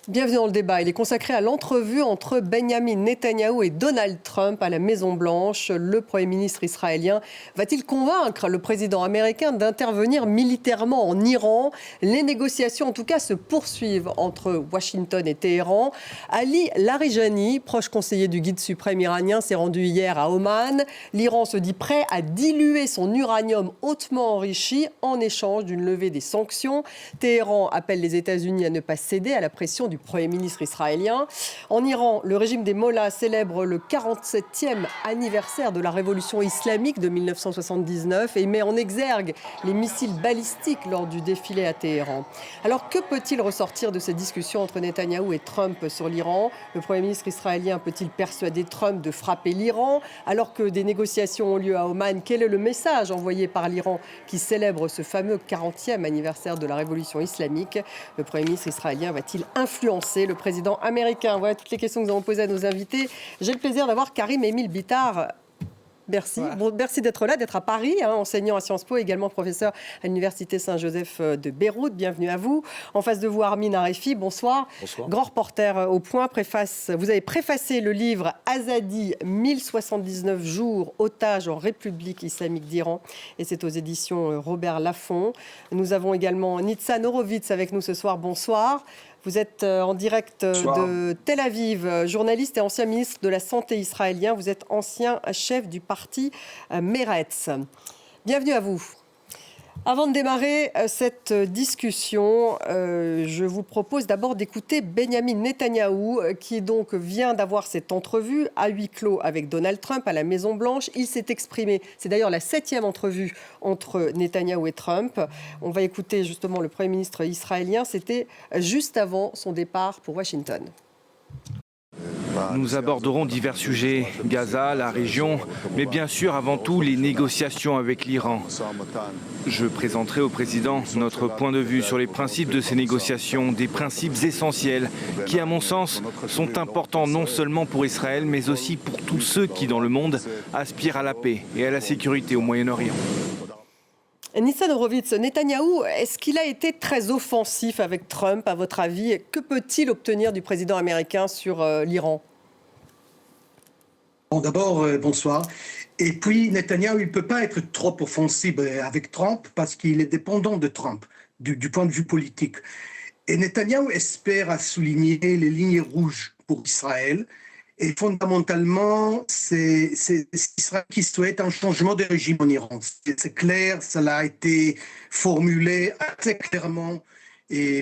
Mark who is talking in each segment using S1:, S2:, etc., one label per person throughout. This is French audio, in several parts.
S1: Bienvenue dans le débat. Il est consacré à l'entrevue entre Benjamin Netanyahou et Donald Trump à la Maison-Blanche. Le Premier ministre israélien va-t-il convaincre le président américain d'intervenir militairement en Iran? Les négociations, en tout cas, se poursuivent entre Washington et Téhéran. Ali Larijani, proche conseiller du guide suprême iranien, s'est rendu hier à Oman. L'Iran se dit prêt à diluer son uranium hautement enrichi en échange d'une levée des sanctions. Téhéran appelle les États-Unis à ne pas céder à la pression du Premier ministre israélien. En Iran, le régime des Mollahs célèbre le 47e anniversaire de la révolution islamique de 1979 et met en exergue les missiles balistiques lors du défilé à Téhéran. Alors que peut-il ressortir de ces discussions entre Netanyahou et Trump sur l'Iran? Le Premier ministre israélien peut-il persuader Trump de frapper l'Iran? Alors que des négociations ont lieu à Oman, quel est le message envoyé par l'Iran qui célèbre ce fameux 40e anniversaire de la révolution islamique? Le Premier ministre israélien va-t-il influencer le président américain? Voilà toutes les questions que nous avons posées à nos invités. J'ai le plaisir d'avoir Karim Émile Bitar. Merci.
S2: Voilà.
S1: Bon, merci d'être là, d'être à Paris, enseignant à Sciences Po, également professeur à l'Université Saint-Joseph de Beyrouth. Bienvenue à vous. En face de vous, Armin Arefi, bonsoir.
S3: Bonsoir.
S1: Grand reporter au Point. Vous avez préfacé le livre Azadi, 1079 jours, otage en République islamique d'Iran. Et c'est aux éditions Robert Laffont. Nous avons également Nitzan Horowitz avec nous ce soir. Bonsoir. Vous êtes en direct de Tel Aviv, journaliste et ancien ministre de la Santé israélien. Vous êtes ancien chef du parti Meretz. Bienvenue à vous. Avant de démarrer cette discussion, je vous propose d'abord d'écouter Benjamin Netanyahou, qui donc vient d'avoir cette entrevue à huis clos avec Donald Trump à la Maison-Blanche. Il s'est exprimé, c'est d'ailleurs la 7e entrevue entre Netanyahou et Trump. On va écouter justement le Premier ministre israélien, c'était juste avant son départ pour Washington.
S3: Nous aborderons divers sujets, Gaza, la région, mais bien sûr avant tout les négociations avec l'Iran. Je présenterai au président notre point de vue sur les principes de ces négociations, des principes essentiels qui, à mon sens, sont importants non seulement pour Israël, mais aussi pour tous ceux qui, dans le monde, aspirent à la paix et à la sécurité au Moyen-Orient.
S1: Nitzan Horowitz, Netanyahou, est-ce qu'il a été très offensif avec Trump, à votre avis? Que peut-il obtenir du président américain sur l'Iran?
S4: Bon, d'abord, bonsoir. Et puis, Netanyahou, il ne peut pas être trop offensif avec Trump parce qu'il est dépendant de Trump, du point de vue politique. Et Netanyahou espère souligner les lignes rouges pour Israël. Et fondamentalement, c'est Israël qui souhaite un changement de régime en Iran. C'est clair, cela a été formulé assez clairement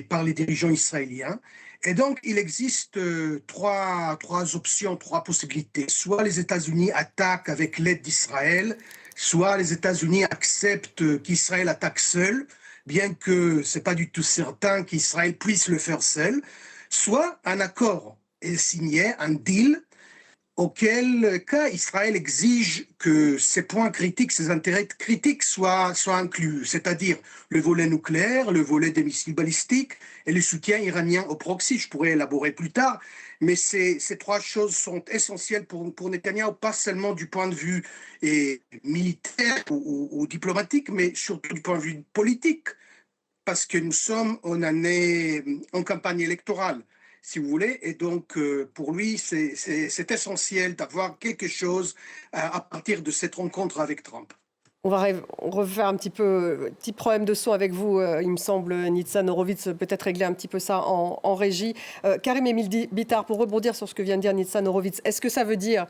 S4: par les dirigeants israéliens. Et donc, il existe trois options, trois possibilités. Soit les États-Unis attaquent avec l'aide d'Israël, soit les États-Unis acceptent qu'Israël attaque seul, bien que ce n'est pas du tout certain qu'Israël puisse le faire seul, soit un accord est signé, un deal, auquel cas Israël exige que ces points critiques, ces intérêts critiques soient inclus, c'est-à-dire le volet nucléaire, le volet des missiles balistiques et le soutien iranien au proxy. Je pourrais élaborer plus tard, mais ces trois choses sont essentielles pour Netanyahou, pas seulement du point de vue militaire ou diplomatique, mais surtout du point de vue politique, parce que nous sommes en campagne électorale, si vous voulez, et donc pour lui, c'est essentiel d'avoir quelque chose à partir de cette rencontre avec Trump.
S1: On va refaire un petit problème de son avec vous, il me semble, Nitzan Horowitz, peut-être régler un petit peu ça en régie. Karim Émile Bitar, pour rebondir sur ce que vient de dire Nitzan Horowitz, est-ce que ça veut dire,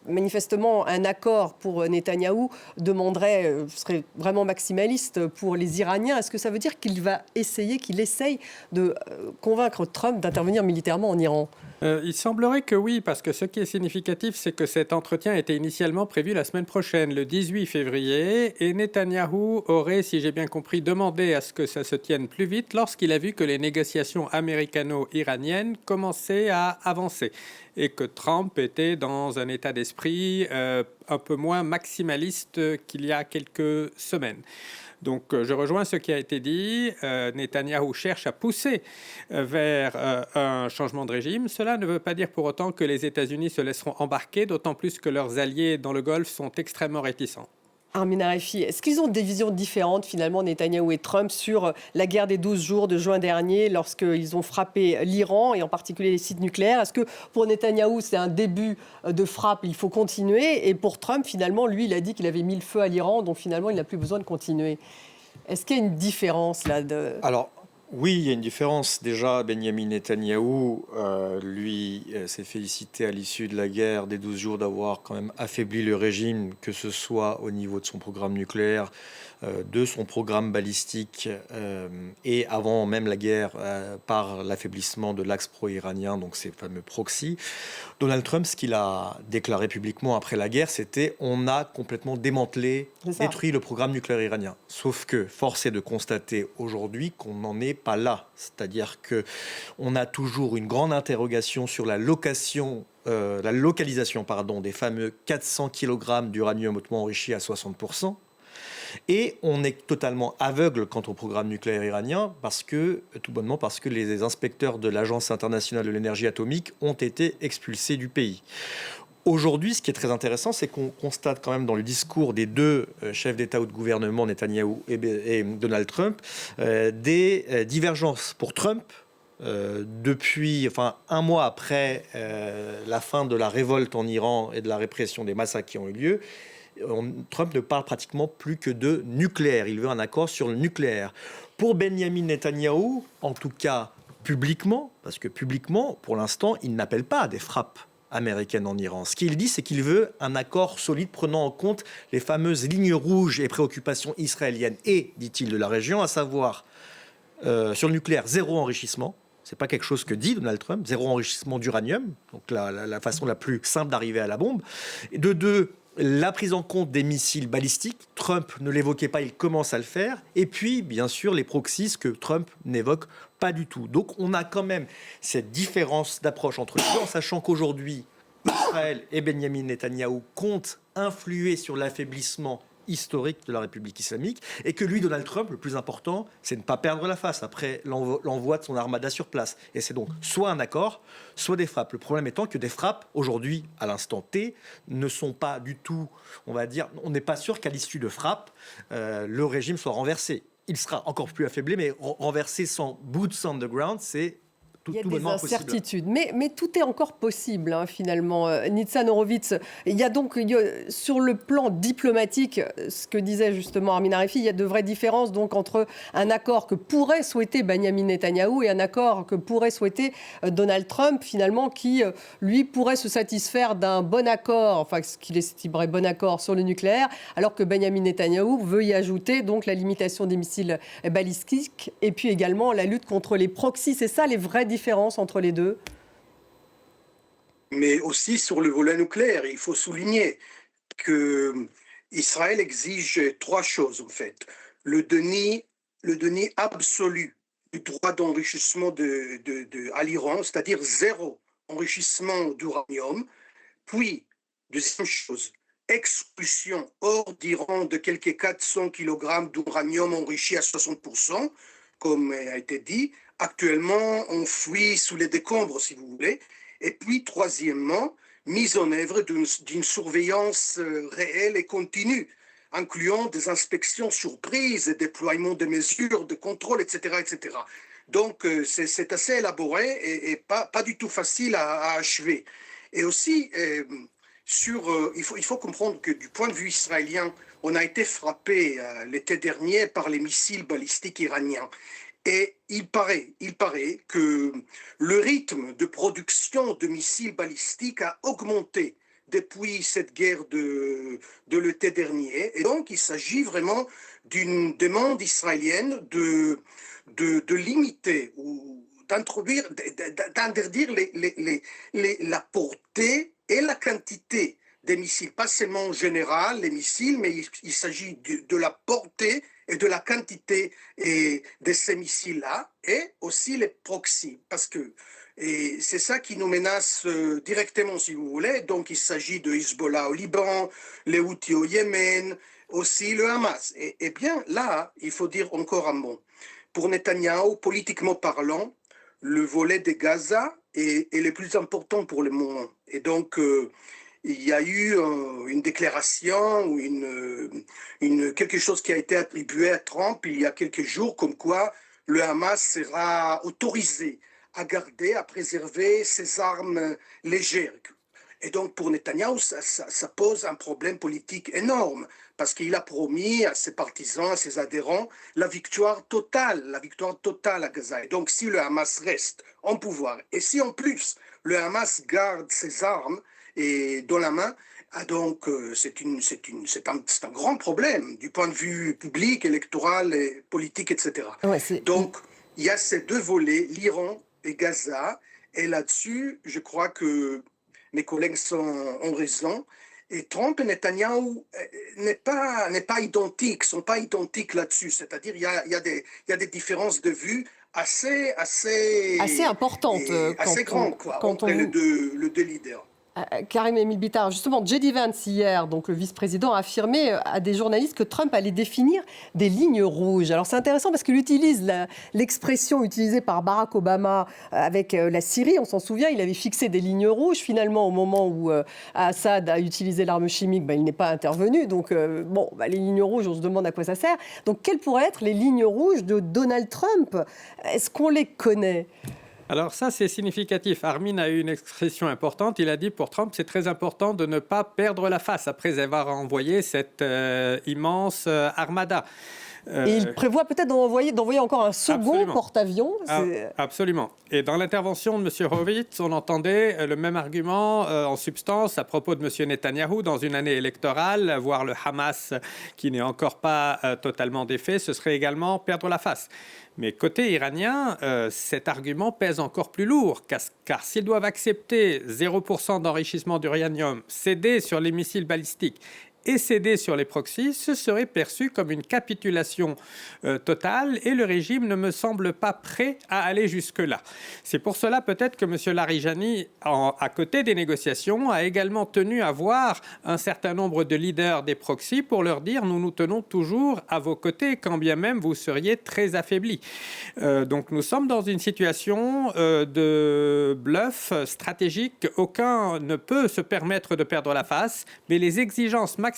S1: manifestement, un accord pour Netanyahou serait vraiment maximaliste pour les Iraniens? Est-ce que ça veut dire qu'il essaye de convaincre Trump d'intervenir militairement en Iran?
S2: Il semblerait que oui, parce que ce qui est significatif, c'est que cet entretien était initialement prévu la semaine prochaine, le 18 février, et Netanyahou aurait, si j'ai bien compris, demandé à ce que ça se tienne plus vite lorsqu'il a vu que les négociations américano-iraniennes commençaient à avancer et que Trump était dans un état d'esprit un peu moins maximaliste qu'il y a quelques semaines. Donc, je rejoins ce qui a été dit. Netanyahou cherche à pousser vers un changement de régime. Cela ne veut pas dire pour autant que les États-Unis se laisseront embarquer, d'autant plus que leurs alliés dans le Golfe sont extrêmement réticents.
S1: Armin Arefi, est-ce qu'ils ont des visions différentes finalement, Netanyahou et Trump, sur la guerre des 12 jours de juin dernier lorsqu'ils ont frappé l'Iran et en particulier les sites nucléaires? Est-ce que pour Netanyahou c'est un début de frappe, il faut continuer, et pour Trump finalement, lui il a dit qu'il avait mis le feu à l'Iran, donc finalement il n'a plus besoin de continuer? Est-ce qu'il y a une différence là
S5: Alors, oui, il y a une différence. Déjà, Benyamin Netanyahou, lui, s'est félicité à l'issue de la guerre des 12 jours d'avoir quand même affaibli le régime, que ce soit au niveau de son programme nucléaire, de son programme balistique, et avant même la guerre, par l'affaiblissement de l'axe pro-iranien, donc ces fameux proxys. Donald Trump, ce qu'il a déclaré publiquement après la guerre, c'était: on a complètement démantelé, détruit le programme nucléaire iranien. Sauf que force est de constater aujourd'hui qu'on n'en est pas là. C'est-à-dire qu'on a toujours une grande interrogation sur la localisation des fameux 400 kg d'uranium hautement enrichi à 60%. Et on est totalement aveugle quant au programme nucléaire iranien tout bonnement parce que les inspecteurs de l'Agence internationale de l'énergie atomique ont été expulsés du pays. Aujourd'hui, ce qui est très intéressant, c'est qu'on constate quand même dans le discours des deux chefs d'État ou de gouvernement, Netanyahou et Donald Trump, des divergences. Pour Trump, depuis un mois après la fin de la révolte en Iran et de la répression des massacres qui ont eu lieu, Trump ne parle pratiquement plus que de nucléaire. Il veut un accord sur le nucléaire. Pour Benyamin Netanyahou, en tout cas publiquement, parce que publiquement, pour l'instant, il n'appelle pas à des frappes américaine en Iran. Ce qu'il dit, c'est qu'il veut un accord solide prenant en compte les fameuses lignes rouges et préoccupations israéliennes et, dit-il, de la région, à savoir sur le nucléaire, zéro enrichissement. C'est pas quelque chose que dit Donald Trump, zéro enrichissement d'uranium, donc la façon la plus simple d'arriver à la bombe. Et de deux, la prise en compte des missiles balistiques. Trump ne l'évoquait pas, il commence à le faire. Et puis, bien sûr, les proxys que Trump n'évoque pas du tout. Donc, on a quand même cette différence d'approche entre les deux, en sachant qu'aujourd'hui, Israël et Benyamin Netanyahou comptent influer sur l'affaiblissement historique de la République islamique, et que lui, Donald Trump, le plus important, c'est de ne pas perdre la face après l'envoi de son armada sur place. Et c'est donc soit un accord, soit des frappes. Le problème étant que des frappes, aujourd'hui, à l'instant T, ne sont pas du tout, on va dire, on n'est pas sûr qu'à l'issue de frappes, le régime soit renversé. Il sera encore plus affaibli, mais renversé sans boots on the ground, c'est
S1: il y a des incertitudes, mais tout est encore possible, finalement. Nitzan Horowitz, il y a donc, sur le plan diplomatique, ce que disait justement Armin Arefi, il y a de vraies différences donc, entre un accord que pourrait souhaiter Benyamin Netanyahou et un accord que pourrait souhaiter Donald Trump, finalement, qui, lui, pourrait se satisfaire d'un bon accord, enfin, ce qu'il estimerait bon accord sur le nucléaire, alors que Benyamin Netanyahou veut y ajouter donc la limitation des missiles balistiques et puis également la lutte contre les proxys. C'est ça les vraies différence entre les deux?
S4: Mais aussi sur le volet nucléaire, il faut souligner que Israël exige trois choses en fait. Le déni absolu du droit d'enrichissement à l'Iran, c'est-à-dire zéro enrichissement d'uranium. Puis, deuxième chose, expulsion hors d'Iran de quelques 400 kg d'uranium enrichi à 60%, comme a été dit. Actuellement, on fuit sous les décombres, si vous voulez. Et puis, troisièmement, mise en œuvre d'une surveillance réelle et continue, incluant des inspections surprises et déploiement de mesures de contrôle, etc. etc. Donc, c'est assez élaboré et pas du tout facile à achever. Et aussi, il faut comprendre que du point de vue israélien, on a été frappé l'été dernier par les missiles balistiques iraniens. Et il paraît que le rythme de production de missiles balistiques a augmenté depuis cette guerre de l'été dernier. Et donc, il s'agit vraiment d'une demande israélienne de limiter ou d'interdire la portée et la quantité des missiles, pas seulement en général les missiles, mais il s'agit de la portée et de la quantité de ces missiles-là, et aussi les proxys, parce que c'est ça qui nous menace directement, si vous voulez. Donc il s'agit de Hezbollah au Liban, les Houthis au Yémen, aussi le Hamas. Et bien là, il faut dire encore un mot. Pour Netanyahou, politiquement parlant, le volet de Gaza est le plus important pour le moment. Et donc, il y a eu une déclaration ou quelque chose qui a été attribué à Trump il y a quelques jours, comme quoi le Hamas sera autorisé à garder, à préserver ses armes légères. Et donc pour Netanyahou, ça pose un problème politique énorme, parce qu'il a promis à ses partisans, à ses adhérents, la victoire totale à Gaza. Et donc si le Hamas reste en pouvoir, et si en plus le Hamas garde ses armes et dans la main, donc c'est un grand problème du point de vue public, électoral, et politique, etc.
S1: Ouais,
S4: donc il y a ces deux volets, l'Iran et Gaza, et là-dessus, je crois que mes collègues ont raison. Et Trump et Netanyahou sont pas identiques là-dessus. C'est-à-dire, il y a des différences de vue assez
S1: importante
S4: assez grandes entre les deux leaders.
S1: Karim Emile Bittard, justement, J.D. Vance hier, donc le vice-président, a affirmé à des journalistes que Trump allait définir des lignes rouges. Alors c'est intéressant parce qu'il utilise l'expression utilisée par Barack Obama avec la Syrie. On s'en souvient, il avait fixé des lignes rouges. Finalement, au moment où Assad a utilisé l'arme chimique, il n'est pas intervenu. Donc les lignes rouges, on se demande à quoi ça sert. Donc quelles pourraient être les lignes rouges de Donald Trump? Est-ce qu'on les connaît ?
S2: Alors ça, c'est significatif. Armin a eu une expression importante. Il a dit pour Trump, c'est très important de ne pas perdre la face après avoir envoyé cette immense armada.
S1: Et il prévoit peut-être d'envoyer encore un second porte-avions.
S2: Absolument. Et dans l'intervention de M. Horowitz, on entendait le même argument en substance à propos de M. Netanyahou dans une année électorale. Voir le Hamas qui n'est encore pas totalement défait, ce serait également perdre la face. Mais côté iranien, cet argument pèse encore plus lourd, car s'ils doivent accepter 0% d'enrichissement d'uranium, céder sur les missiles balistiques et céder sur les proxys, ce serait perçu comme une capitulation totale et le régime ne me semble pas prêt à aller jusque-là. C'est pour cela peut-être que M. Larijani, à côté des négociations, a également tenu à voir un certain nombre de leaders des proxys pour leur dire « nous nous tenons toujours à vos côtés, quand bien même vous seriez très affaiblis ». Donc nous sommes dans une situation de bluff stratégique. Aucun ne peut se permettre de perdre la face, mais les exigences maximales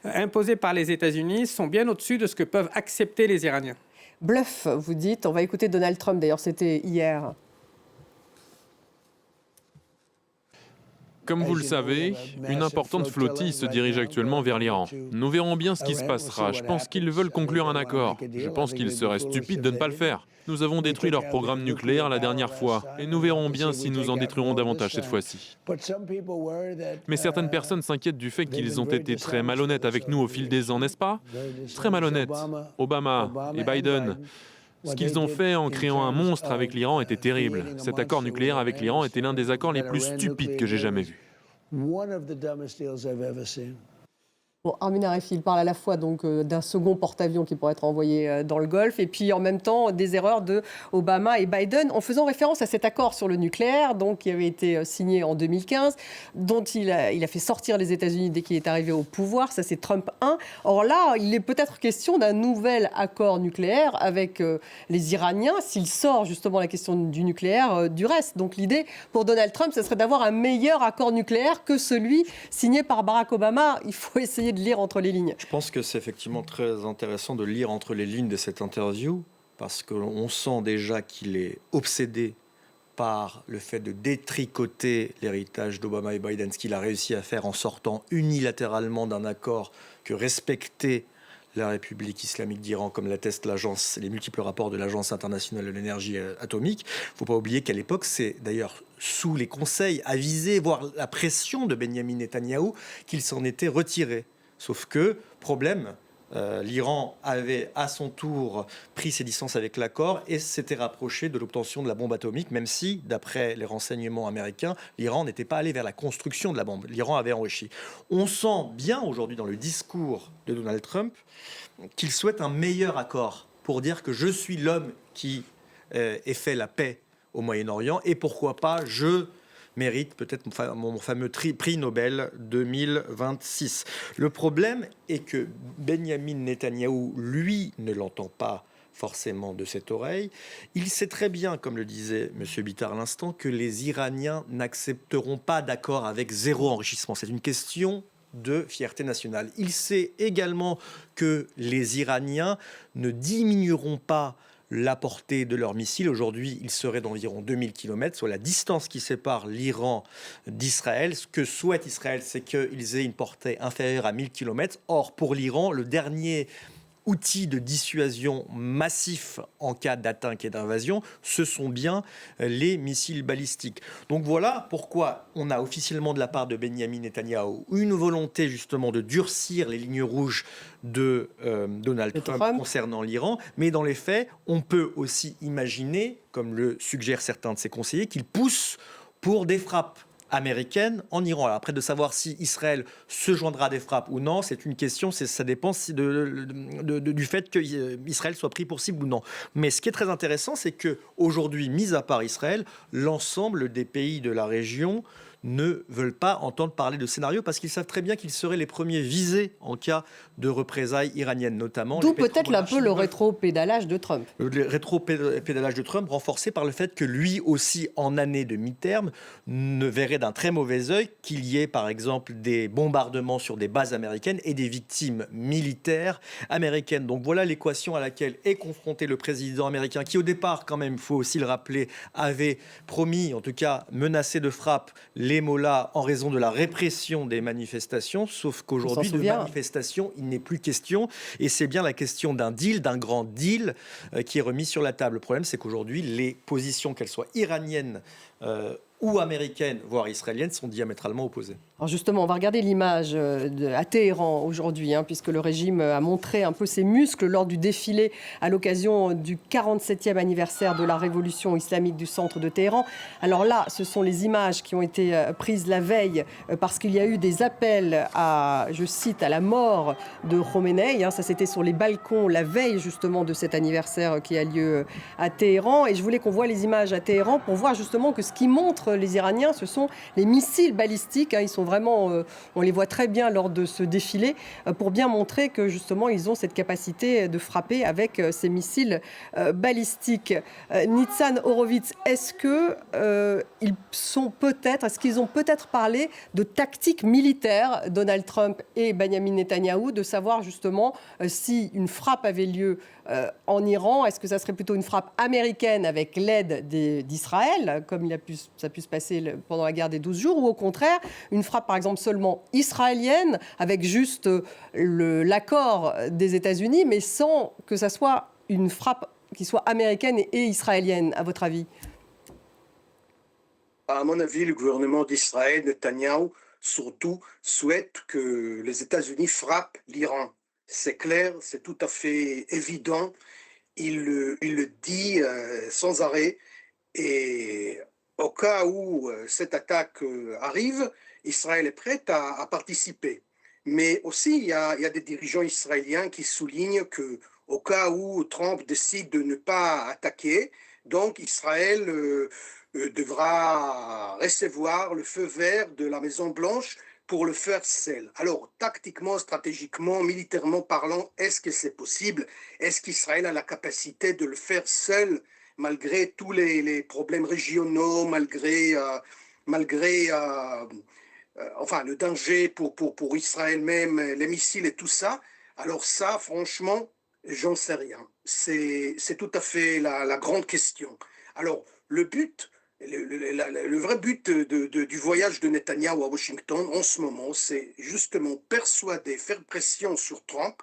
S2: imposées par les États-Unis sont bien au-dessus de ce que peuvent accepter les Iraniens.
S1: Bluff, vous dites. On va écouter Donald Trump, d'ailleurs, c'était hier.
S6: Comme vous le savez, une importante flottille se dirige actuellement vers l'Iran. Nous verrons bien ce qui se passera. Je pense qu'ils veulent conclure un accord. Je pense qu'il serait stupide de ne pas le faire. Nous avons détruit leur programme nucléaire la dernière fois, et nous verrons bien si nous en détruirons davantage cette fois-ci. Mais certaines personnes s'inquiètent du fait qu'ils ont été très malhonnêtes avec nous au fil des ans, n'est-ce pas? Très malhonnêtes. Obama et Biden. Ce qu'ils ont fait en créant un monstre avec l'Iran était terrible. Cet accord nucléaire avec l'Iran était l'un des accords les plus stupides que j'ai jamais vus.
S1: Bon, Armin Harefi, il parle à la fois donc d'un second porte-avions qui pourrait être envoyé dans le Golfe et puis en même temps des erreurs de Obama et Biden en faisant référence à cet accord sur le nucléaire donc, qui avait été signé en 2015, dont il a fait sortir les États-Unis dès qu'il est arrivé au pouvoir. Ça, c'est Trump 1. Or là, il est peut-être question d'un nouvel accord nucléaire avec les Iraniens s'il sort justement la question du nucléaire du reste. Donc l'idée pour Donald Trump, ce serait d'avoir un meilleur accord nucléaire que celui signé par Barack Obama. Il faut essayer de lire entre les lignes.
S5: Je pense que c'est effectivement très intéressant de lire entre les lignes de cette interview parce qu'on sent déjà qu'il est obsédé par le fait de détricoter l'héritage d'Obama et Biden, ce qu'il a réussi à faire en sortant unilatéralement d'un accord que respectait la République islamique d'Iran, comme l'attestent les multiples rapports de l'Agence internationale de l'énergie atomique. Il ne faut pas oublier qu'à l'époque, c'est d'ailleurs sous les conseils avisés, voire la pression de Benyamin Netanyahou, qu'il s'en était retiré. Sauf que, problème, l'Iran avait à son tour pris ses distances avec l'accord et s'était rapproché de l'obtention de la bombe atomique, même si, d'après les renseignements américains, l'Iran n'était pas allé vers la construction de la bombe. L'Iran avait enrichi. On sent bien aujourd'hui dans le discours de Donald Trump qu'il souhaite un meilleur accord pour dire que je suis l'homme qui ait fait la paix au Moyen-Orient et pourquoi pas je mérite peut-être mon fameux prix Nobel 2026. Le problème est que Benyamin Netanyahou, lui, ne l'entend pas forcément de cette oreille. Il sait très bien, comme le disait M. Bittard à l'instant, que les Iraniens n'accepteront pas d'accord avec zéro enrichissement. C'est une question de fierté nationale. Il sait également que les Iraniens ne diminueront pas la portée de leurs missiles. Aujourd'hui, ils seraient d'environ 2000 km, soit la distance qui sépare l'Iran d'Israël. Ce que souhaite Israël, c'est qu'ils aient une portée inférieure à 1000 km. Or, pour l'Iran, le dernier outil de dissuasion massif en cas d'atteinte et d'invasion, ce sont bien les missiles balistiques. Donc voilà pourquoi on a officiellement de la part de Benyamin Netanyahou une volonté justement de durcir les lignes rouges de Donald Trump concernant l'Iran, mais dans les faits, on peut aussi imaginer, comme le suggèrent certains de ses conseillers, qu'il pousse pour des frappes américaine en Iran. Alors après, de savoir si Israël se joindra à des frappes ou non, c'est une question, ça dépend du fait qu'Israël soit pris pour cible ou non. Mais ce qui est très intéressant, c'est qu'aujourd'hui, mis à part Israël, l'ensemble des pays de la région ne veulent pas entendre parler de scénario parce qu'ils savent très bien qu'ils seraient les premiers visés en cas de représailles iraniennes, notamment.
S1: D'où peut-être un peu le rétro-pédalage de Trump.
S5: Le rétro-pédalage de Trump renforcé par le fait que lui aussi, en année de mi-terme, ne verrait d'un très mauvais œil qu'il y ait par exemple des bombardements sur des bases américaines et des victimes militaires américaines. Donc voilà l'équation à laquelle est confronté le président américain qui au départ, quand même, il faut aussi le rappeler, avait promis, en tout cas menacé de frappe les Mollahs en raison de la répression des manifestations, sauf qu'aujourd'hui, de manifestations, il n'est plus question. Et c'est bien la question d'un deal, d'un grand deal qui est remis sur la table. Le problème, c'est qu'aujourd'hui, les positions, qu'elles soient iraniennes ou américaines, voire israéliennes, sont diamétralement opposées.
S1: Alors justement, on va regarder l'image à Téhéran aujourd'hui, puisque le régime a montré un peu ses muscles lors du défilé à l'occasion du 47e anniversaire de la révolution islamique du centre de Téhéran. Alors là, ce sont les images qui ont été prises la veille parce qu'il y a eu des appels à, je cite, à la mort de Khomeini. Ça, c'était sur les balcons la veille justement de cet anniversaire qui a lieu à Téhéran. Et je voulais qu'on voit les images à Téhéran pour voir justement que ce qui montre les Iraniens, ce sont les missiles balistiques. Ils sont vraiment, on les voit très bien lors de ce défilé, pour bien montrer que justement ils ont cette capacité de frapper avec ces missiles balistiques. Nitzan Horowitz, est-ce qu'ils ont peut-être parlé de tactique militaire, Donald Trump et Benyamin Netanyahou, de savoir justement si une frappe avait lieu en Iran, est-ce que ça serait plutôt une frappe américaine avec l'aide d'Israël, comme ça a pu se passer pendant la guerre des 12 jours, ou au contraire, une frappe par exemple seulement israélienne, avec juste l'accord des États-Unis, mais sans que ça soit une frappe qui soit américaine et israélienne, à votre avis?
S4: À mon avis, le gouvernement d'Israël, Netanyahou, surtout, souhaite que les États-Unis frappent l'Iran. C'est clair, c'est tout à fait évident. Il le dit sans arrêt. Et au cas où cette attaque arrive, Israël est prêt à participer. Mais aussi, il y a des dirigeants israéliens qui soulignent qu'au cas où Trump décide de ne pas attaquer, donc Israël devra recevoir le feu vert de la Maison-Blanche pour le faire seul. Alors, tactiquement, stratégiquement, militairement parlant, est-ce que c'est possible? Est-ce qu'Israël a la capacité de le faire seul, malgré tous les problèmes régionaux, malgré le danger pour Israël même, les missiles et tout ça? Alors ça, franchement, j'en sais rien. C'est tout à fait la grande question. Alors, le vrai but du voyage de Netanyahou à Washington en ce moment, c'est justement persuader, faire pression sur Trump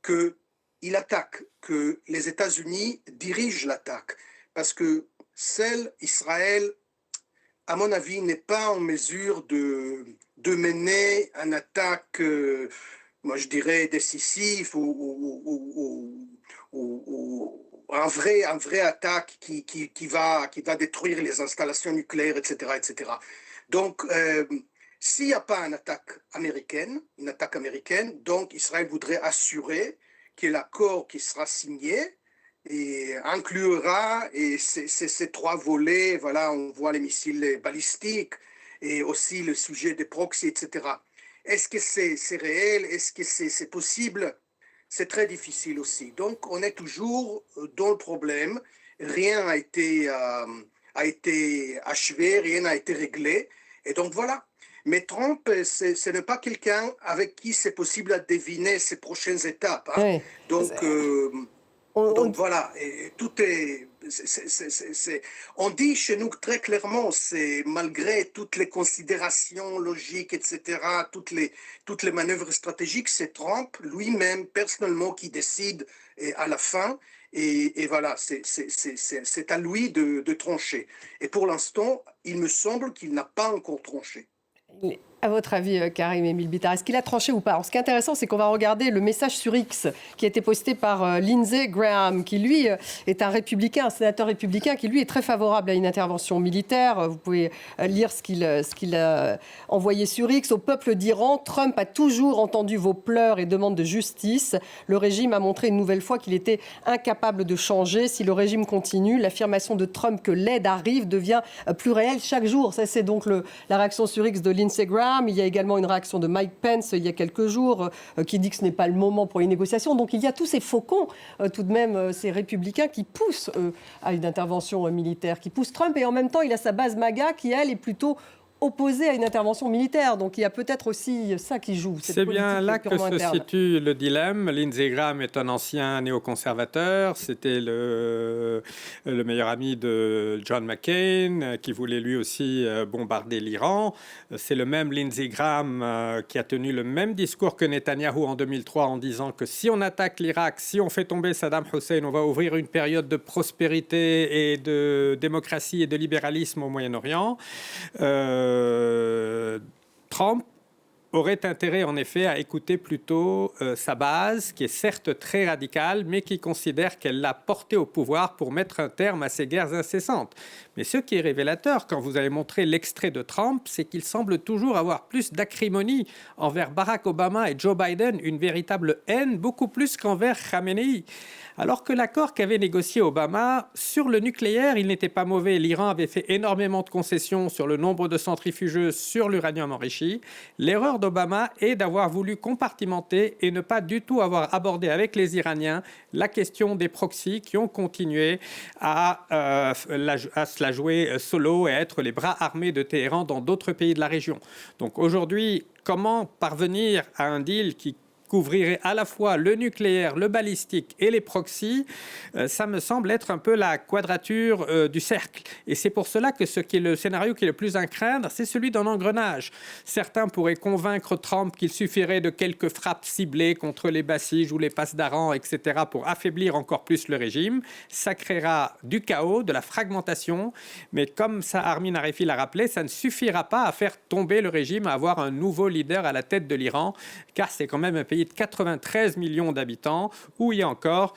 S4: qu'il attaque, que les États-Unis dirigent l'attaque. Parce que seul Israël, à mon avis, n'est pas en mesure de mener une attaque, moi je dirais, décisive ou un vrai attaque qui va détruire les installations nucléaires, etc., etc. Donc, s'il n'y a pas une attaque américaine, donc Israël voudrait assurer que l'accord qui sera signé et inclura ces trois volets. Voilà, on voit les missiles balistiques et aussi le sujet des proxys, etc. Est-ce que c'est réel? Est-ce que c'est possible? c'est très difficile aussi. Donc, on est toujours dans le problème. Rien n'a été achevé, rien n'a été réglé. Et donc, voilà. Mais Trump, ce n'est pas quelqu'un avec qui c'est possible de deviner ses prochaines étapes. Hein.
S1: Oui.
S4: Donc,
S1: On-
S4: voilà, et tout est, on dit chez nous très clairement, c'est malgré toutes les considérations logiques, etc., toutes les manœuvres stratégiques, c'est Trump lui-même, personnellement, qui décide à la fin. Et voilà, c'est à lui de trancher. Et pour l'instant, il me semble qu'il n'a pas encore tranché.
S1: À votre avis, Karim Émile Bittard, est-ce qu'il a tranché ou pas? Alors, ce qui est intéressant, c'est qu'on va regarder le message sur X qui a été posté par Lindsey Graham, qui lui est un sénateur républicain, qui lui est très favorable à une intervention militaire. Vous pouvez lire ce qu'il a envoyé sur X. Au peuple d'Iran, Trump a toujours entendu vos pleurs et demandes de justice. Le régime a montré une nouvelle fois qu'il était incapable de changer. Si le régime continue, l'affirmation de Trump que l'aide arrive devient plus réelle chaque jour. Ça, c'est donc la réaction sur X de Lindsey Graham. Il y a également une réaction de Mike Pence il y a quelques jours qui dit que ce n'est pas le moment pour les négociations. Donc il y a tous ces faucons, tout de même, ces républicains qui poussent à une intervention militaire, qui poussent Trump. Et en même temps, il a sa base MAGA qui, elle, est plutôt opposée à une intervention militaire. Donc il y a peut-être aussi ça qui joue.
S2: C'est bien là que se situe le dilemme. Lindsey Graham est un ancien néoconservateur. C'était le meilleur ami de John McCain, qui voulait lui aussi bombarder l'Iran. C'est le même Lindsey Graham qui a tenu le même discours que Netanyahou en 2003 en disant que si on attaque l'Irak, si on fait tomber Saddam Hussein, on va ouvrir une période de prospérité et de démocratie et de libéralisme au Moyen-Orient. Trump aurait intérêt en effet à écouter plutôt sa base, qui est certes très radicale, mais qui considère qu'elle l'a porté au pouvoir pour mettre un terme à ces guerres incessantes. Mais ce qui est révélateur, quand vous avez montré l'extrait de Trump, c'est qu'il semble toujours avoir plus d'acrimonie envers Barack Obama et Joe Biden, une véritable haine, beaucoup plus qu'envers Khamenei. Alors que l'accord qu'avait négocié Obama sur le nucléaire, il n'était pas mauvais. L'Iran avait fait énormément de concessions sur le nombre de centrifugeuses, sur l'uranium enrichi. L'erreur d'Obama est d'avoir voulu compartimenter et ne pas du tout avoir abordé avec les Iraniens la question des proxys qui ont continué à se la jouer solo et à être les bras armés de Téhéran dans d'autres pays de la région. Donc aujourd'hui, comment parvenir à un deal qui couvrirait à la fois le nucléaire, le balistique et les proxys, ça me semble être un peu la quadrature du cercle. Et c'est pour cela que le scénario qui est le plus à craindre, c'est celui d'un engrenage. Certains pourraient convaincre Trump qu'il suffirait de quelques frappes ciblées contre les Bassij ou les Pasdaran, etc., pour affaiblir encore plus le régime. Ça créera du chaos, de la fragmentation, mais comme ça, Armin Harefi l'a rappelé, ça ne suffira pas à faire tomber le régime, à avoir un nouveau leader à la tête de l'Iran, car c'est quand même un pays de 93 millions d'habitants, où il y a encore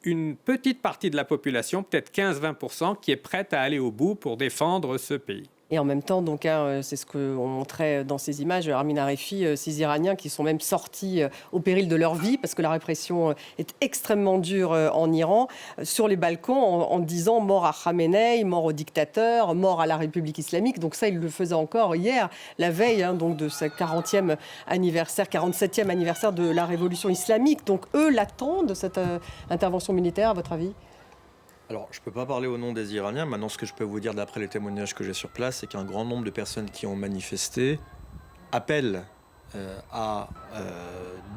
S2: une petite partie de la population, peut-être 15-20%, qui est prête à aller au bout pour défendre ce pays.
S1: Et en même temps, donc, c'est ce qu'on montrait dans ces images, Armin Harefi, ces Iraniens qui sont même sortis au péril de leur vie, parce que la répression est extrêmement dure en Iran, sur les balcons en disant mort à Khamenei, mort au dictateur, mort à la République islamique. Donc ça, il le faisait encore hier, la veille donc de ce 47e anniversaire de la révolution islamique. Donc eux l'attendent, cette intervention militaire, à votre avis ?
S5: Alors, je ne peux pas parler au nom des Iraniens. Maintenant, ce que je peux vous dire d'après les témoignages que j'ai sur place, c'est qu'un grand nombre de personnes qui ont manifesté appellent à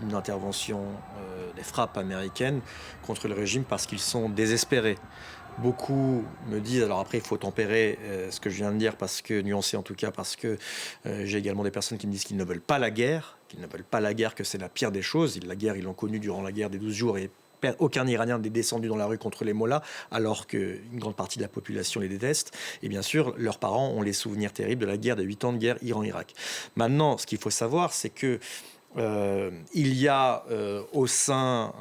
S5: une intervention des frappes américaines contre le régime parce qu'ils sont désespérés. Beaucoup me disent, alors après il faut tempérer ce que je viens de dire, nuancer en tout cas, parce que j'ai également des personnes qui me disent qu'ils ne veulent pas la guerre, que c'est la pire des choses. La guerre, ils l'ont connue durant la guerre des 12 jours et aucun Iranien n'est descendu dans la rue contre les mollahs, alors qu'une grande partie de la population les déteste. Et bien sûr, leurs parents ont les souvenirs terribles de la guerre, des 8 ans de guerre Iran-Irak. Maintenant, ce qu'il faut savoir, c'est que il y a au sein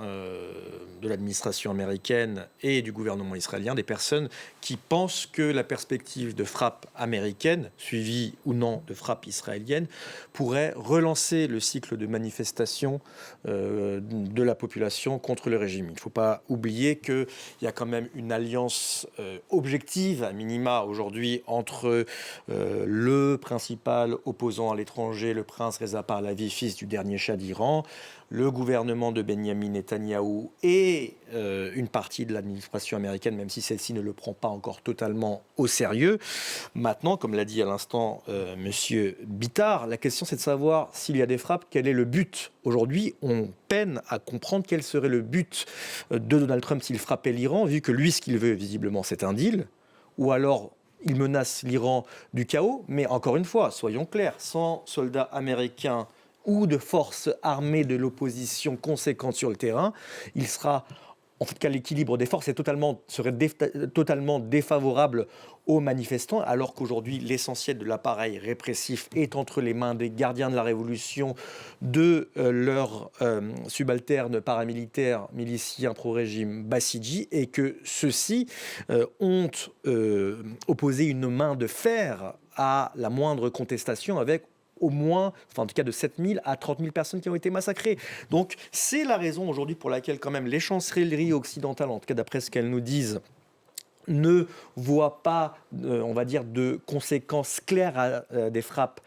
S5: de l'administration américaine et du gouvernement israélien des personnes qui pensent que la perspective de frappe américaine, suivie ou non de frappe israélienne, pourrait relancer le cycle de manifestation de la population contre le régime. Il ne faut pas oublier qu'il y a quand même une alliance objective, à minima aujourd'hui, entre le principal opposant à l'étranger, le prince Reza Pahlavi, fils du dernier dernier Shah d'Iran, le gouvernement de Benyamin Netanyahou et une partie de l'administration américaine, même si celle-ci ne le prend pas encore totalement au sérieux. Maintenant, comme l'a dit à l'instant Monsieur Bittard, la question c'est de savoir s'il y a des frappes, quel est le but. Aujourd'hui, on peine à comprendre quel serait le but de Donald Trump s'il frappait l'Iran, vu que lui, ce qu'il veut visiblement, c'est un deal, ou alors il menace l'Iran du chaos. Mais encore une fois, soyons clairs, sans soldats américains ou de forces armées de l'opposition conséquentes sur le terrain, il sera, en tout cas l'équilibre des forces serait totalement défavorable aux manifestants, alors qu'aujourd'hui l'essentiel de l'appareil répressif est entre les mains des gardiens de la révolution, de leurs subalternes paramilitaires, miliciens pro-régime Basiji, et que ceux-ci ont opposé une main de fer à la moindre contestation avec au moins, enfin en tout cas de 7 000 à 30 000 personnes qui ont été massacrées. Donc c'est la raison aujourd'hui pour laquelle quand même les chancelleries occidentales, en tout cas d'après ce qu'elles nous disent, ne voient pas, on va dire, de conséquences claires à des frappes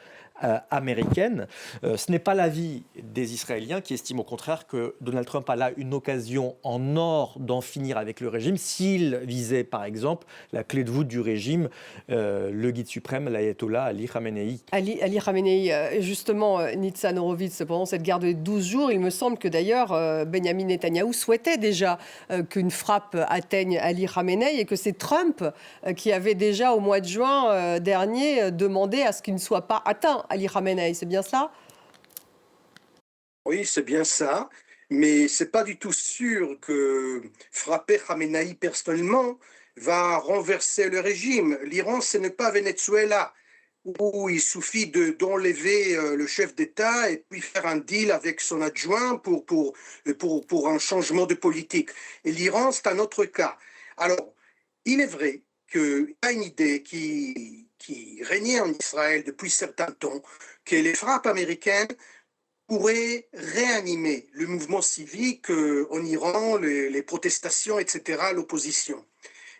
S5: américaine. Ce n'est pas l'avis des Israéliens qui estiment au contraire que Donald Trump a là une occasion en or d'en finir avec le régime s'il visait par exemple la clé de voûte du régime, le guide suprême, l'ayatollah Ali Khamenei.
S1: Ali Khamenei, justement, Nitzan Horowitz, pendant cette guerre de 12 jours, il me semble que d'ailleurs Benyamin Netanyahou souhaitait déjà qu'une frappe atteigne Ali Khamenei et que c'est Trump qui avait déjà au mois de juin dernier demandé à ce qu'il ne soit pas atteint. Ali Khamenei, c'est bien cela ?
S4: Oui, c'est bien ça, mais c'est pas du tout sûr que frapper Khamenei personnellement va renverser le régime. L'Iran, ce n'est pas Venezuela, où il suffit d'enlever le chef d'État et puis faire un deal avec son adjoint pour un changement de politique. Et l'Iran, c'est un autre cas. Alors, il est vrai qu'il y a une idée qui régnait en Israël depuis certains temps, que les frappes américaines pourraient réanimer le mouvement civique en Iran, les protestations, etc., l'opposition.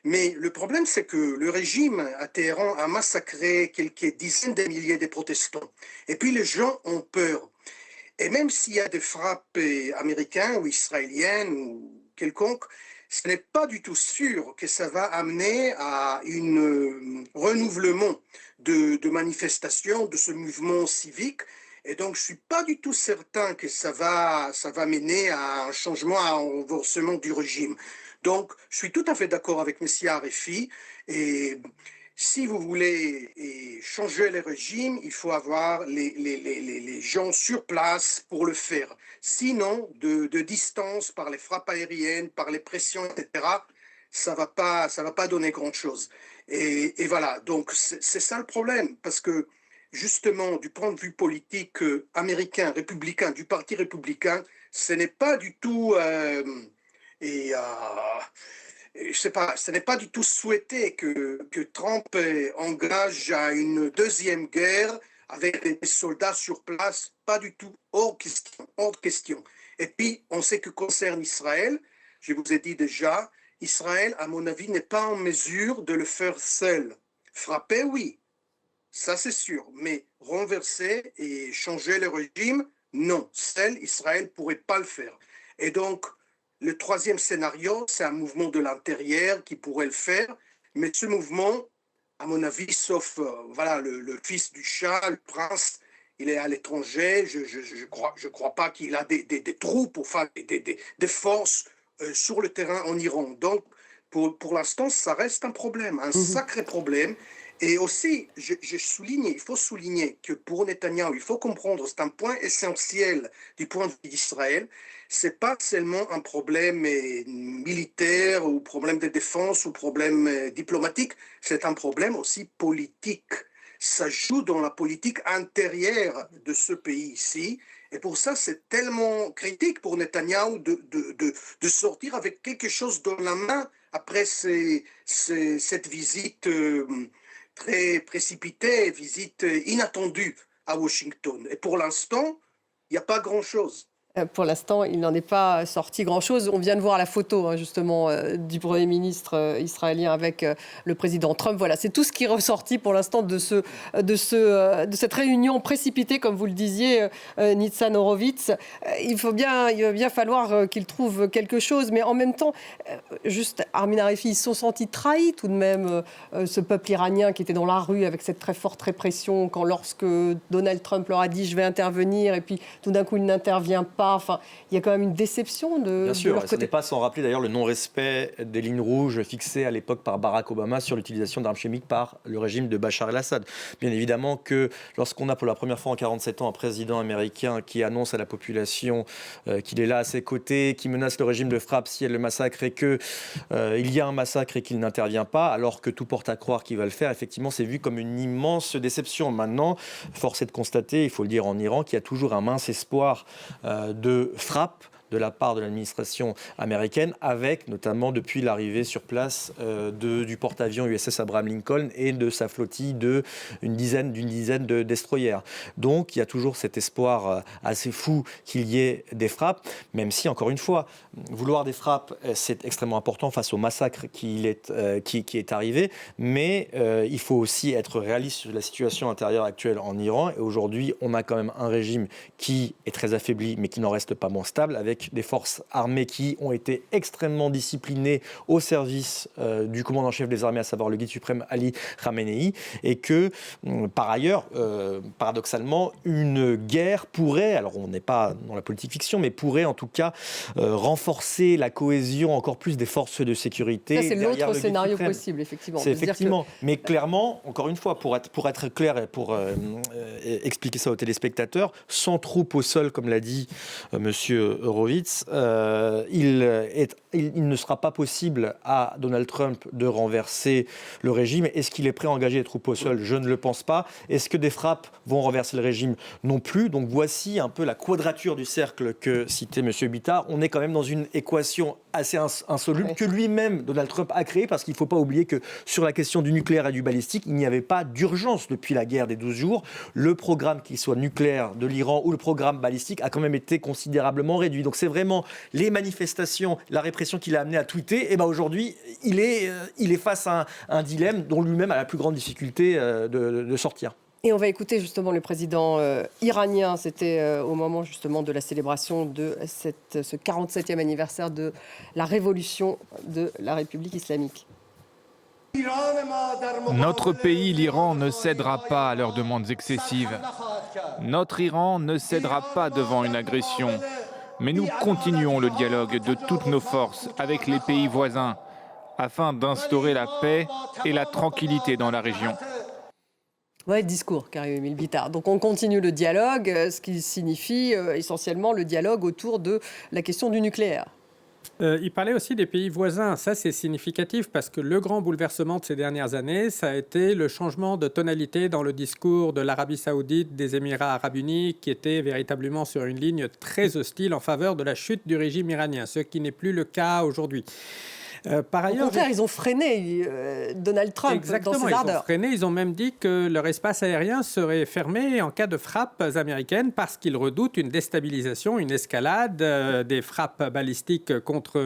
S4: Mais le problème, c'est que le régime à Téhéran a massacré quelques dizaines de milliers de protestants. Et puis les gens ont peur. Et même s'il y a des frappes américaines ou israéliennes ou quelconques, ce n'est pas du tout sûr que ça va amener à un renouvellement de manifestations de ce mouvement civique. Et donc, je ne suis pas du tout certain que ça va mener à un changement, à un renversement du régime. Donc, je suis tout à fait d'accord avec M. Arefi. Et si vous voulez changer le régime, il faut avoir les gens sur place pour le faire. Sinon, de distance, par les frappes aériennes, par les pressions, etc., ça va pas donner grand-chose. Et voilà, donc c'est ça le problème, parce que justement, du point de vue politique américain, républicain, du Parti républicain, ce n'est pas du tout... ce n'est pas du tout souhaité que Trump engage à une deuxième guerre avec des soldats sur place, pas du tout, hors question, hors question. Et puis, on sait que concerne Israël, je vous ai dit déjà, Israël, à mon avis, n'est pas en mesure de le faire seul. Frapper, oui, ça c'est sûr, mais renverser et changer le régime, non, seul Israël ne pourrait pas le faire. Et donc, le troisième scénario, c'est un mouvement de l'intérieur qui pourrait le faire, mais ce mouvement, à mon avis, sauf voilà, le fils du Shah, le prince, il est à l'étranger, je crois pas qu'il a des troupes, enfin des forces sur le terrain en Iran. Donc, pour l'instant, ça reste un problème, un sacré problème. Et aussi, il faut souligner que pour Netanyahou, il faut comprendre, c'est un point essentiel du point de vue d'Israël, c'est pas seulement un problème militaire ou problème de défense ou problème diplomatique, c'est un problème aussi politique. Ça joue dans la politique intérieure de ce pays ici. Et pour ça, c'est tellement critique pour Netanyahou de sortir avec quelque chose dans la main après cette visite très précipitée, visite inattendue à Washington. Et pour l'instant, il n'y a pas grand-chose.
S1: Pour l'instant, il n'en est pas sorti grand-chose. On vient de voir la photo, justement, du Premier ministre israélien avec le président Trump. Voilà, c'est tout ce qui est ressorti pour l'instant de cette réunion précipitée, comme vous le disiez, Nitzan Horowitz. Il va bien falloir qu'il trouve quelque chose. Mais en même temps, juste, Armin Arifi, ils se sont sentis trahis tout de même, ce peuple iranien qui était dans la rue avec cette très forte répression, lorsque Donald Trump leur a dit « je vais intervenir », et puis tout d'un coup, il n'intervient pas. Enfin, il y a quand même une déception de
S5: Bien sûr,
S1: leur côté.
S5: Ce n'est pas sans rappeler d'ailleurs le non-respect des lignes rouges fixées à l'époque par Barack Obama sur l'utilisation d'armes chimiques par le régime de Bachar el-Assad. Bien évidemment que lorsqu'on a pour la première fois en 47 ans un président américain qui annonce à la population qu'il est là à ses côtés, qui menace le régime de frappe si elle le massacre et qu'il y a un massacre et qu'il n'intervient pas, alors que tout porte à croire qu'il va le faire, effectivement c'est vu comme une immense déception. Maintenant, force est de constater, il faut le dire en Iran, qu'il y a toujours un mince espoir de frappe de la part de l'administration américaine, avec notamment depuis l'arrivée sur place du porte-avions USS Abraham Lincoln et de sa flottille d'une dizaine de destroyers. Donc il y a toujours cet espoir assez fou qu'il y ait des frappes, même si, encore une fois, vouloir des frappes, c'est extrêmement important face au massacre qui est arrivé, mais il faut aussi être réaliste sur la situation intérieure actuelle en Iran. Et aujourd'hui, on a quand même un régime qui est très affaibli, mais qui n'en reste pas moins stable, avec des forces armées qui ont été extrêmement disciplinées au service du commandant-chef des armées, à savoir le guide suprême Ali Khamenei, et que, par ailleurs, paradoxalement, une guerre pourrait, alors on n'est pas dans la politique fiction, mais pourrait en tout cas renforcer la cohésion encore plus des forces de sécurité.
S1: Ça, c'est l'autre scénario possible, effectivement.
S5: C'est effectivement, mais clairement, encore une fois, pour être clair et pour expliquer ça aux téléspectateurs, sans troupes au sol, comme l'a dit Monsieur Horowitz, il ne sera pas possible à Donald Trump de renverser le régime. Est-ce qu'il est prêt à engager les troupes au sol ? Je ne le pense pas. Est-ce que des frappes vont renverser le régime ? Non plus. Donc voici un peu la quadrature du cercle que citait M. Bittard. On est quand même dans une équation assez insoluble que lui-même, Donald Trump, a créée, parce qu'il ne faut pas oublier que sur la question du nucléaire et du balistique, il n'y avait pas d'urgence depuis la guerre des 12 jours. Le programme, qu'il soit nucléaire de l'Iran ou le programme balistique, a quand même été considérablement réduit. Donc c'est vraiment les manifestations, la répression qui l'a amené à tweeter. Et ben aujourd'hui, il est face à un dilemme dont lui-même a la plus grande difficulté de sortir.
S1: Et on va écouter justement le président iranien. C'était au moment justement de la célébration de ce 47e anniversaire de la révolution de la République islamique.
S7: Notre pays, l'Iran, ne cédera pas à leurs demandes excessives. Notre Iran ne cédera pas devant une agression. Mais nous continuons le dialogue de toutes nos forces avec les pays voisins afin d'instaurer la paix et la tranquillité dans la région.
S1: Ouais, discours, Karim Bittard. Donc on continue le dialogue, ce qui signifie essentiellement le dialogue autour de la question du nucléaire.
S2: Il parlait aussi des pays voisins. Ça, c'est significatif parce que le grand bouleversement de ces dernières années, ça a été le changement de tonalité dans le discours de l'Arabie saoudite, des Émirats arabes unis, qui étaient véritablement sur une ligne très hostile en faveur de la chute du régime iranien, ce qui n'est plus le cas aujourd'hui. Par ailleurs,
S1: au contraire, ils ont freiné Donald Trump
S2: exactement,
S1: dans ses ardeurs.
S2: Ils ont freiné, ils ont même dit que leur espace aérien serait fermé en cas de frappes américaines parce qu'ils redoutent une déstabilisation, une escalade des frappes balistiques contre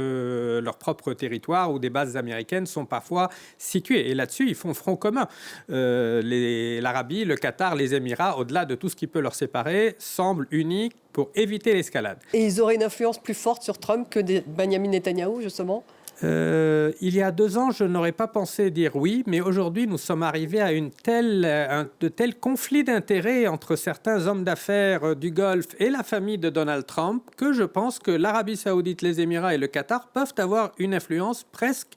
S2: leur propre territoire où des bases américaines sont parfois situées. Et là-dessus, ils font front commun. L'Arabie, le Qatar, les Émirats, au-delà de tout ce qui peut leur séparer, semblent unis pour éviter l'escalade.
S1: Et ils auraient une influence plus forte sur Trump que Benjamin Netanyahou, justement ?
S2: Il y a 2 ans, je n'aurais pas pensé dire oui, mais aujourd'hui, nous sommes arrivés à de tels conflits d'intérêts entre certains hommes d'affaires du Golfe et la famille de Donald Trump que je pense que l'Arabie saoudite, les Émirats et le Qatar peuvent avoir une influence presque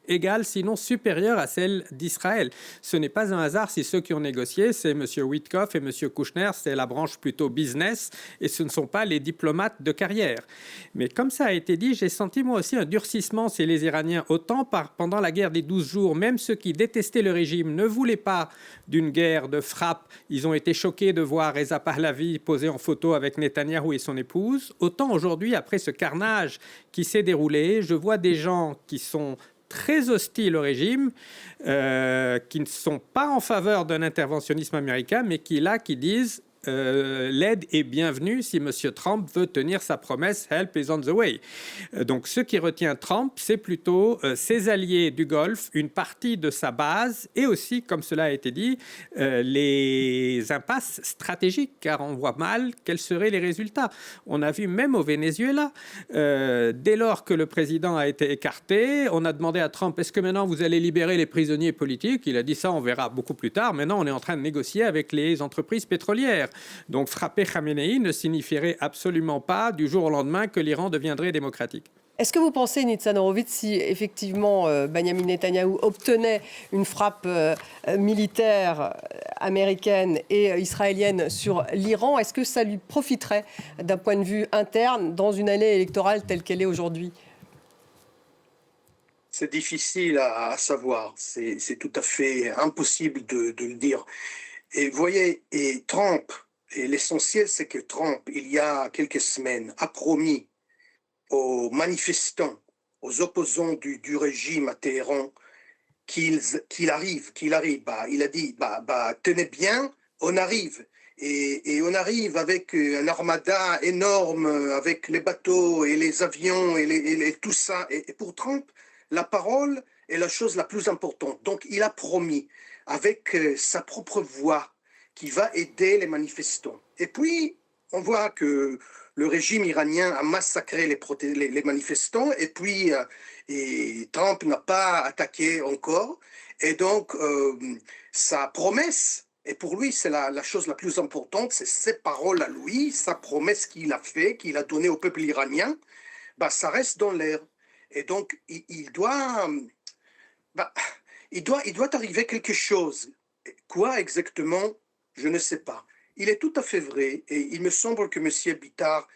S2: égale, sinon supérieure à celle d'Israël. Ce n'est pas un hasard si ceux qui ont négocié, c'est M. Witkoff et M. Kouchner, c'est la branche plutôt business, et ce ne sont pas les diplomates de carrière. Mais comme ça a été dit, j'ai senti moi aussi un durcissement chez les Iraniens. Autant pendant la guerre des 12 jours, même ceux qui détestaient le régime ne voulaient pas d'une guerre de frappe. Ils ont été choqués de voir Reza Pahlavi poser en photo avec Netanyahou et son épouse. Autant aujourd'hui, après ce carnage qui s'est déroulé, je vois des gens qui sont très hostiles au régime, qui ne sont pas en faveur d'un interventionnisme américain, mais qui disent l'aide est bienvenue si M. Trump veut tenir sa promesse « Help is on the way ». Donc ce qui retient Trump, c'est plutôt ses alliés du Golfe, une partie de sa base et aussi, comme cela a été dit, les impasses stratégiques, car on voit mal quels seraient les résultats. On a vu même au Venezuela, dès lors que le président a été écarté, on a demandé à Trump, est-ce que maintenant vous allez libérer les prisonniers politiques? Il a dit ça, on verra beaucoup plus tard. Maintenant, on est en train de négocier avec les entreprises pétrolières. Donc frapper Khamenei ne signifierait absolument pas du jour au lendemain que l'Iran deviendrait démocratique.
S1: Est-ce que vous pensez, Nitzan Horowitz, si effectivement Benyamin Netanyahou obtenait une frappe militaire américaine et israélienne sur l'Iran, est-ce que ça lui profiterait d'un point de vue interne dans une année électorale telle qu'elle est aujourd'hui?
S4: C'est difficile à savoir, c'est tout à fait impossible de le dire. Et vous voyez, et Trump, et l'essentiel c'est que Trump, il y a quelques semaines, a promis aux manifestants, aux opposants du régime à Téhéran, qu'il arrive. Il a dit, tenez bien, on arrive. Et on arrive avec un armada énorme, avec les bateaux et les avions et tout ça. Et pour Trump, la parole est la chose la plus importante. Donc il a promis, avec sa propre voix, qu'il va aider les manifestants. Et puis, on voit que le régime iranien a massacré les manifestants et puis et Trump n'a pas attaqué encore. Et donc, sa promesse, et pour lui, c'est la chose la plus importante, c'est ses paroles à lui, sa promesse qu'il a fait, qu'il a donnée au peuple iranien, ça reste dans l'air. Et donc, il doit arriver quelque chose. Quoi exactement? Je ne sais pas. Il est tout à fait vrai, et il me semble que M. Bitar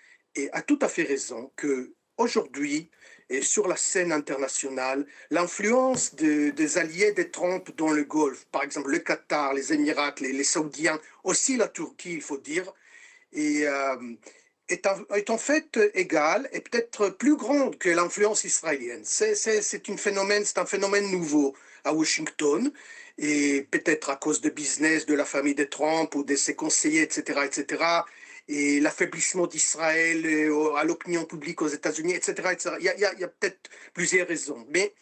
S4: a tout à fait raison, qu'aujourd'hui, et sur la scène internationale, l'influence des alliés de Trump dans le Golfe, par exemple le Qatar, les Émirats, les Saoudiens, aussi la Turquie, il faut dire, est en fait égale et peut-être plus grande que l'influence israélienne. C'est un phénomène nouveau à Washington, et peut-être à cause de business de la famille de Trump ou de ses conseillers, etc., et l'affaiblissement d'Israël à l'opinion publique aux États-Unis, etc. Il y a peut-être plusieurs raisons, mais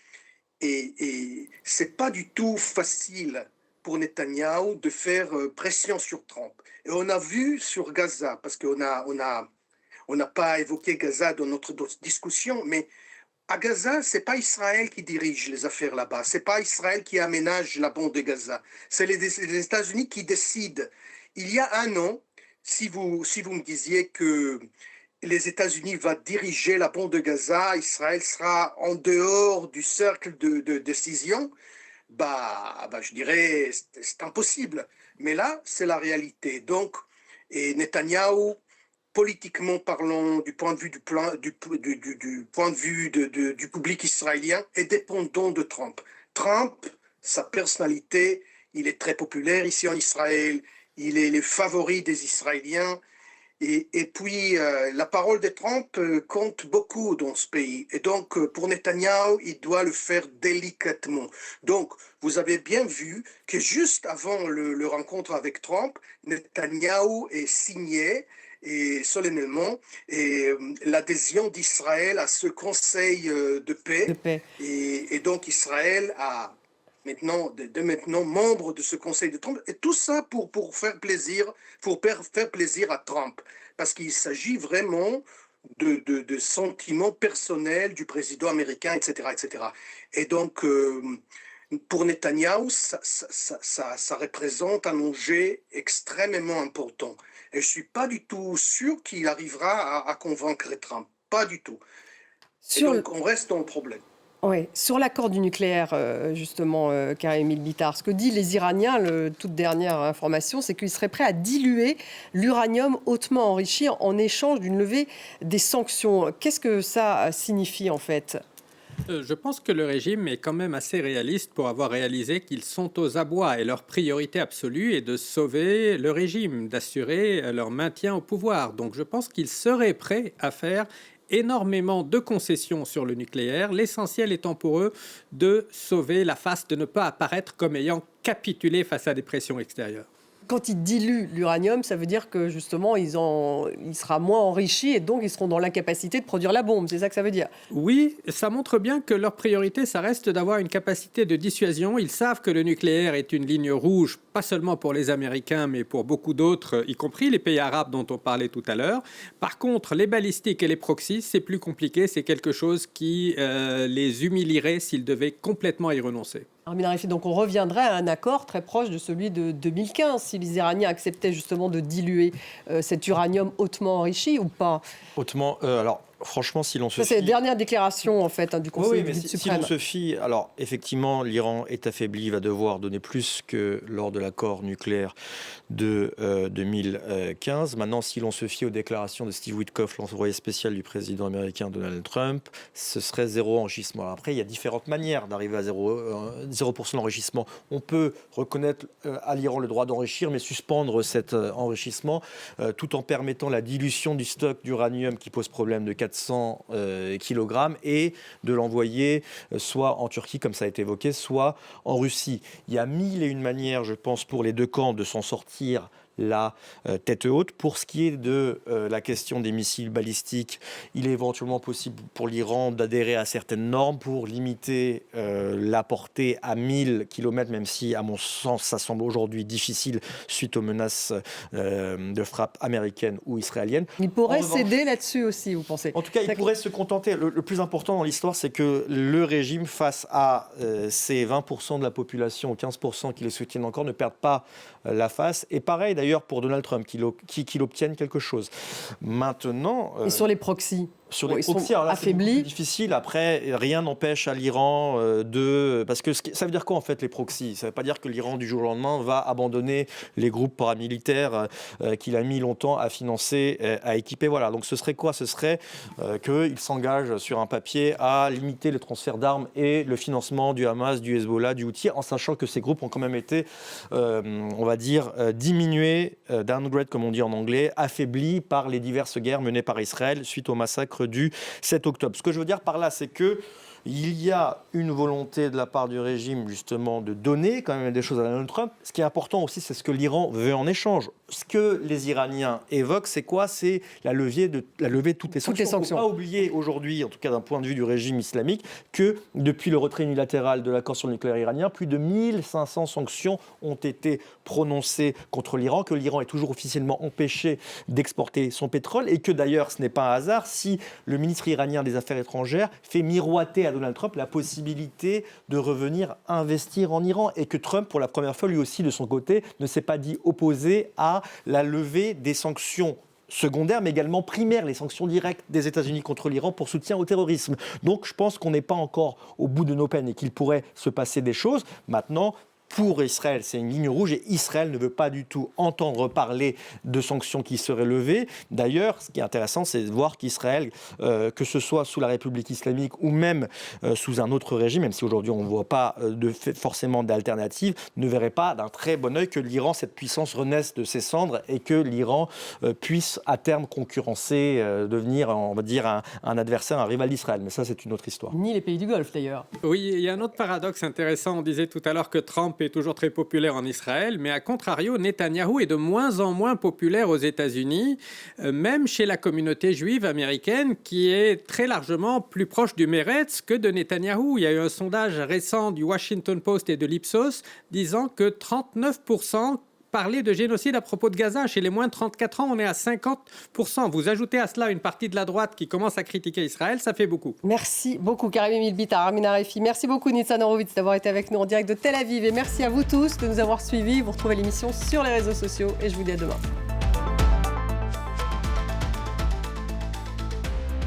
S4: c'est pas du tout facile pour Netanyahou de faire pression sur Trump. Et on a vu sur Gaza, parce qu'on n'a pas évoqué Gaza dans notre discussion, mais à Gaza, ce n'est pas Israël qui dirige les affaires là-bas. Ce n'est pas Israël qui aménage la bande de Gaza. C'est les États-Unis qui décident. Il y a un an, si vous me disiez que les États-Unis vont diriger la bande de Gaza, Israël sera en dehors du cercle de décision, je dirais c'est impossible. Mais là, c'est la réalité. Donc, et Netanyahou, politiquement parlant, du point de vue du public israélien, est dépendant de Trump. Trump, sa personnalité, il est très populaire ici en Israël, il est le favori des Israéliens, et puis la parole de Trump compte beaucoup dans ce pays. Et donc, pour Netanyahou, il doit le faire délicatement. Donc, vous avez bien vu que juste avant le rencontre avec Trump, Netanyahou est signé et solennellement l'adhésion d'Israël à ce conseil de paix. Et donc Israël a maintenant membre de ce conseil de Trump, et tout ça pour faire plaisir à Trump, parce qu'il s'agit vraiment de sentiments personnels du président américain, etc. Et donc pour Netanyahou, ça représente un enjeu extrêmement important. Et je ne suis pas du tout sûr qu'il arrivera à convaincre Trump. Pas du tout. Et donc, on reste dans le problème.
S1: Oui, sur l'accord du nucléaire, justement, Karim Bitar, ce que disent les Iraniens, toute dernière information, c'est qu'ils seraient prêts à diluer l'uranium hautement enrichi en échange d'une levée des sanctions. Qu'est-ce que ça signifie, en fait ?
S2: Je pense que le régime est quand même assez réaliste pour avoir réalisé qu'ils sont aux abois et leur priorité absolue est de sauver le régime, d'assurer leur maintien au pouvoir. Donc je pense qu'ils seraient prêts à faire énormément de concessions sur le nucléaire, l'essentiel étant pour eux de sauver la face, de ne pas apparaître comme ayant capitulé face à des pressions extérieures.
S1: quand ils diluent l'uranium, ça veut dire que justement, il sera moins enrichi et donc ils seront dans l'incapacité de produire la bombe. C'est ça que ça veut dire?
S2: Oui, ça montre bien que leur priorité, ça reste d'avoir une capacité de dissuasion. Ils savent que le nucléaire est une ligne rouge, pas seulement pour les Américains, mais pour beaucoup d'autres, y compris les pays arabes dont on parlait tout à l'heure. Par contre, les balistiques et les proxys, c'est plus compliqué. C'est quelque chose qui les humilierait s'ils devaient complètement y renoncer.
S1: Armin Arifi, donc on reviendrait à un accord très proche de celui de 2015, si les Iraniens acceptaient justement de diluer cet uranium hautement enrichi ou pas?
S5: Hautement, alors franchement, si l'on se
S1: c'est la dernière déclaration en fait du Conseil
S5: mais
S1: suprême.
S5: Si l'on se fie, alors effectivement, l'Iran est affaibli, il va devoir donner plus que lors de l'accord nucléaire de 2015. Maintenant, si l'on se fie aux déclarations de Steve Witkoff, l'envoyé spécial du président américain Donald Trump, ce serait zéro enrichissement. Alors après, il y a différentes manières d'arriver à 0% d'enrichissement. On peut reconnaître à l'Iran le droit d'enrichir, mais suspendre cet enrichissement tout en permettant la dilution du stock d'uranium qui pose problème de 400 kg et de l'envoyer soit en Turquie, comme ça a été évoqué, soit en Russie. Il y a 1001 manières, je pense, pour les deux camps de s'en sortir la tête haute. Pour ce qui est de la question des missiles balistiques, il est éventuellement possible pour l'Iran d'adhérer à certaines normes pour limiter la portée à 1000 km, même si, à mon sens, ça semble aujourd'hui difficile suite aux menaces de frappe américaines ou israéliennes.
S1: Il pourrait céder là-dessus aussi, vous pensez?
S5: En tout cas, il pourrait se contenter. Le plus important dans l'histoire, c'est que le régime, face à ces 20% de la population, ou 15% qui les soutiennent encore, ne perde pas la face. Et pareil, d'ailleurs, pour Donald Trump, qu'il obtienne quelque chose. Maintenant...
S1: Et sur les proxys?
S5: Sur les proxys, alors là, c'est beaucoup plus difficile. Après, rien n'empêche à l'Iran parce que ça veut dire quoi en fait les proxys? Ça ne veut pas dire que l'Iran du jour au lendemain va abandonner les groupes paramilitaires qu'il a mis longtemps à financer, à équiper. Voilà. Donc ce serait quoi? Ce serait qu'il s'engage sur un papier à limiter le transfert d'armes et le financement du Hamas, du Hezbollah, du Houthi, en sachant que ces groupes ont quand même été, on va dire, diminués, downgrade comme on dit en anglais, affaiblis par les diverses guerres menées par Israël suite au massacre du 7 octobre. Ce que je veux dire par là, c'est que il y a une volonté de la part du régime justement de donner quand même des choses à Donald Trump. Ce qui est important aussi, c'est ce que l'Iran veut en échange. Ce que les Iraniens évoquent, c'est quoi? C'est la levée de toutes les sanctions. Il ne faut pas oublier aujourd'hui, en tout cas d'un point de vue du régime islamique, que depuis le retrait unilatéral de l'accord sur le nucléaire iranien, plus de 1500 sanctions ont été prononcées contre l'Iran, que l'Iran est toujours officiellement empêché d'exporter son pétrole et que d'ailleurs ce n'est pas un hasard si le ministre iranien des Affaires étrangères fait miroiter à Donald Trump la possibilité de revenir investir en Iran et que Trump, pour la première fois, lui aussi, de son côté, ne s'est pas dit opposé à la levée des sanctions secondaires, mais également primaires, les sanctions directes des États-Unis contre l'Iran pour soutien au terrorisme. Donc je pense qu'on n'est pas encore au bout de nos peines et qu'il pourrait se passer des choses. Maintenant, pour Israël, c'est une ligne rouge et Israël ne veut pas du tout entendre parler de sanctions qui seraient levées. D'ailleurs, ce qui est intéressant, c'est de voir qu'Israël, que ce soit sous la République islamique ou même sous un autre régime, même si aujourd'hui on ne voit pas forcément d'alternative, ne verrait pas d'un très bon œil que l'Iran, cette puissance, renaisse de ses cendres et que l'Iran puisse à terme concurrencer, devenir, on va dire, un adversaire, un rival d'Israël. Mais ça, c'est une autre histoire.
S1: Ni les pays du Golfe, d'ailleurs.
S2: Oui, il y a un autre paradoxe intéressant. On disait tout à l'heure que Trump est toujours très populaire en Israël, mais à contrario, Netanyahou est de moins en moins populaire aux États-Unis, même chez la communauté juive américaine, qui est très largement plus proche du Meretz que de Netanyahou. Il y a eu un sondage récent du Washington Post et de l'Ipsos disant que 39% parlaient de génocide à propos de Gaza. Chez les moins de 34 ans, on est à 50%. Vous ajoutez à cela une partie de la droite qui commence à critiquer Israël, ça fait beaucoup.
S1: Merci beaucoup, Karim Emil Bitar, Armin Arifi. Merci beaucoup, Nitzan Horowitz, d'avoir été avec nous en direct de Tel Aviv. Et merci à vous tous de nous avoir suivis. Vous retrouvez l'émission sur les réseaux sociaux et je vous dis à demain.